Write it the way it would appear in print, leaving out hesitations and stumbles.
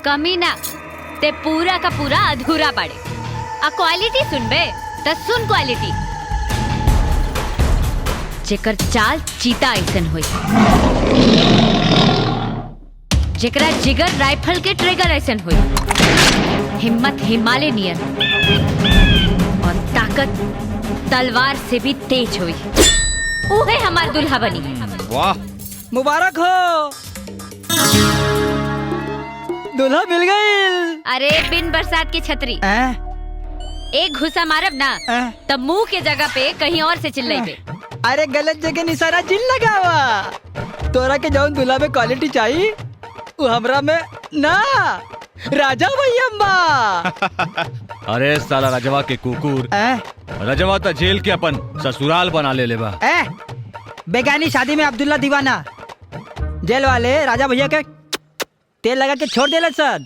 कमी ना ते पूरा का पूरा अधूरा पड़े। आ क्वालिटी सुनबे त सुन क्वालिटी, जेकर चाल चीता ऐसन होई, जेकरा जिगर राइफल के ट्रिगर ऐसन होई, हिम्मत हिमालय नियर और ताकत तलवार से भी तेज होई, उहे हमार दुल्हा बनी। वाह, मुबारक हो, दुल्हा मिल गई। अरे बिन बरसात की छतरी, एक घुसा मारब ना तब मुंह के जगह पे कहीं और से चिल्लाइबे। अरे गलत जगह निशाना जिन लगावा। तोरा के जौन दुल्हा में क्वालिटी चाहिए वो हमरा में ना, राजा भैया। अरे साला राजवा के कुकुर, राजवा तो जेल के अपन ससुराल बना ले बा। बेगानी शादी में अब्दुल्ला दीवाना, जेल वाले राजा भैया के तेल लगा के छोड़ देला सर।